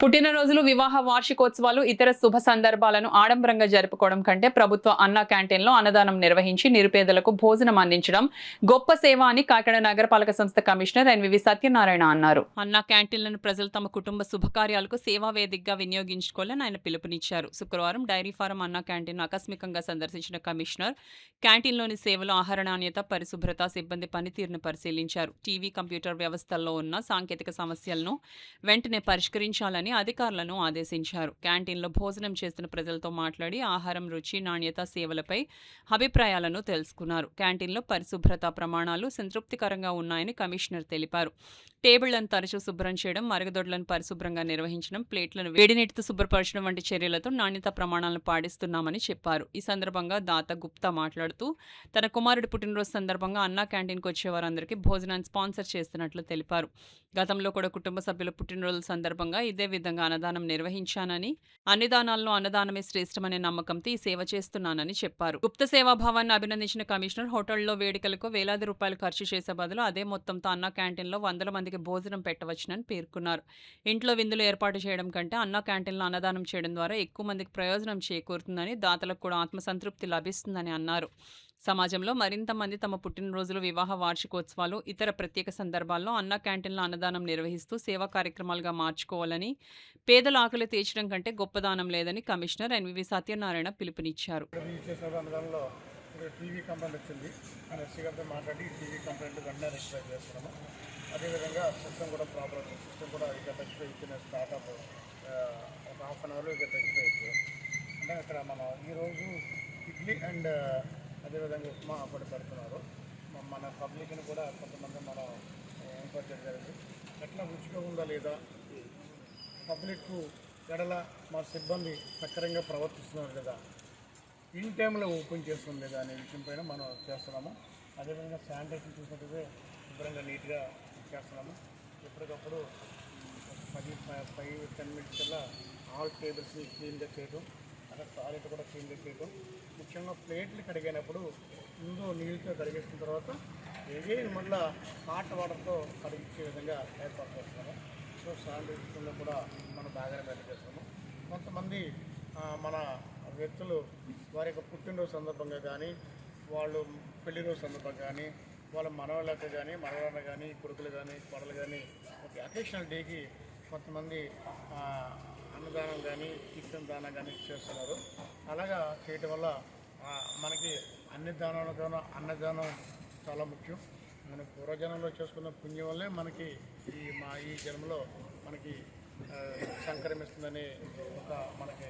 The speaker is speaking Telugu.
పుట్టినరోజులు, వివాహ వార్షికోత్సవాలు, ఇతర శుభ సందర్భాలను ఆడంబరంగా జరుపుకోవడం కంటే ప్రభుత్వ అన్నా క్యాంటీన్లో అన్నదానం నిర్వహించి నిరుపేదలకు భోజనం అందించడం గొప్ప సేవ అని కాకినాడ నగరపాలక సంస్థ కమిషనర్ ఎన్వివి సత్యనారాయణ అన్నారు. అన్నా క్యాంటీన్లను ప్రజలు తమ కుటుంబ శుభకార్యాలకు సేవా వేదికగా వినియోగించుకోవాలని ఆయన పిలుపునిచ్చారు. శుక్రవారం డైరీ ఫారం అన్నా క్యాంటీన్ ఆకస్మికంగా సందర్శించిన కమిషనర్ క్యాంటీన్లోని సేవలు, ఆహార నాణ్యత, పరిశుభ్రత, సిబ్బంది పనితీరును పరిశీలించారు. టీవీ, కంప్యూటర్ వ్యవస్థల్లో ఉన్న సాంకేతిక సమస్యలను వెంటనే పరిష్కరించాలని అధికారులను ఆదేశించారు. క్యాంటీన్లో భోజనం చేస్తున్న ప్రజలతో మాట్లాడి ఆహారం రుచి, నాణ్యత, సేవలపై అభిప్రాయాలను తెలుసుకున్నారు. క్యాంటీన్లో పరిశుభ్రత ప్రమాణాలు సంతృప్తికరంగా ఉన్నాయని కమిషనర్ తెలిపారు. టేబుళ్లను తరచూ శుభ్రం చేయడం, మరుగుదొడ్లను పరిశుభ్రంగా నిర్వహించడం, ప్లేట్లను వేడి నీటితో శుభ్రపరచడం వంటి చర్యలతో నాణ్యత ప్రమాణాలను పాటిస్తున్నామని చెప్పారు. ఈ సందర్భంగా దాత గుప్తా మాట్లాడుతూ తన కుమారుడి పుట్టినరోజు సందర్భంగా అన్నా క్యాంటీన్కు వచ్చే వారందరికీ భోజనాన్ని స్పాన్సర్ చేస్తున్నట్లు తెలిపారు. గతంలో కూడా కుటుంబ సభ్యుల పుట్టినరోజుల సందర్భంగా ఇదే విధంగా అన్నదానం నిర్వహించానని, అన్ని దానాల్లో అన్నదానమే శ్రేష్టమనే నమ్మకంతో ఈ సేవ చేస్తున్నానని చెప్పారు. గుప్త సేవాభావాన్ని అభినందించిన కమిషనర్ హోటల్లో వేడుకలకు వేలాది రూపాయలు ఖర్చు చేసే బదులు అదే మొత్తంతో అన్నా క్యాంటీన్లో వందల మందికి భోజనం పెట్టవచ్చునని పేర్కొన్నారు. ఇంట్లో విందులు ఏర్పాటు చేయడం కంటే అన్నా క్యాంటీన్లో అన్నదానం చేయడం ద్వారా ఎక్కువ మందికి ప్రయోజనం చేకూరుతుందని, దాతలకు కూడా ఆత్మసంతృప్తి లభిస్తుందని అన్నారు. సమాజంలో మరింత మంది తమ పుట్టినరోజులు, వివాహ వార్షికోత్సవాలు, ఇతర ప్రత్యేక సందర్భాల్లో అన్నా క్యాంటీన్లో అన్నదానం నిర్వహిస్తూ సేవా కార్యక్రమాలుగా మార్చుకోవాలని, పేదల ఆకలి తీర్చడం కంటే గొప్పదానం లేదని కమిషనర్ ఎన్వివి సత్యనారాయణ పిలుపునిచ్చారు. టీవీ కంప్లైంట్ వచ్చింది. ఎస్సీ గారితో మాట్లాడి టీవీ కంప్లైంట్ వెంటనే రెక్టిఫై చేస్తున్నాము. అదేవిధంగా సిస్టమ్ కూడా ప్రాబ్లం, సిస్టమ్ కూడా ఇక రెక్టిఫై ఇచ్చిన స్టార్ట్అప్ ఒక హాఫ్ అన్ అవర్లో ఇక రెక్టిఫై ఇచ్చారు. అంటే అక్కడ మనం ఈరోజు ఇడ్లీ అండ్ అదేవిధంగా ఉప్మా ఒకటి పెడుతున్నారు. మన పబ్లిక్ని కూడా కొంతమంది మనం ఎంక్వైరీ చేయడం జరిగింది. ఎట్లా రుచిగా ఉందా లేదా, పబ్లిక్ ఎడల మా సిబ్బంది సక్రమంగా ప్రవర్తిస్తున్నారు లేదా, ఇన్ టైంలో ఓపెన్ చేస్తుంది లేదా అనే విషయం పైన మనం చేస్తున్నాము. అదేవిధంగా శానిటైజేషన్ చూసినట్టయితే శుభ్రంగా నీట్గా చేస్తున్నాము. ఎప్పటికప్పుడు 5-10 మినిట్స్ కల్లా ఆల్ టేబుల్స్ని క్లీన్గా చేయడం, అక్కడ టాయిలెట్ కూడా క్లీన్గా చేయడం, ముఖ్యంగా ప్లేట్లు కడిగినప్పుడు ముందు నీళ్ళతో కడిగేసిన తర్వాత ఎగైన్ మళ్ళీ హాట్ వాటర్తో కడిగించే విధంగా ఏర్పాటు చేస్తున్నాము. సో శానిటైజేషన్లో కూడా మనం బాగానే మెయింటైన్ చేస్తున్నాము. కొంతమంది మన వ్యక్తులు వారి యొక్క పుట్టినరోజు సందర్భంగా కానీ, వాళ్ళు పెళ్లి రోజు సందర్భంగా కానీ, వాళ్ళ మనవళ్ళకి కానీ, మనవరాలు కానీ, కొడుకులు కానీ, కోడలు కానీ ఒక అకేషనల్ డేకి కొంతమంది అన్నదానం కానీ, కిచెన్ దానం కానీ చేస్తున్నారు. అలాగా చేయటం వల్ల మనకి అన్ని దానాలకన్నా అన్నదానం చాలా ముఖ్యం. మన పూర్వజనంలో చేసుకున్న పుణ్యం వల్లే మనకి ఈ జన్మలో మనకి సంక్రమిస్తుందని ఒక మనకి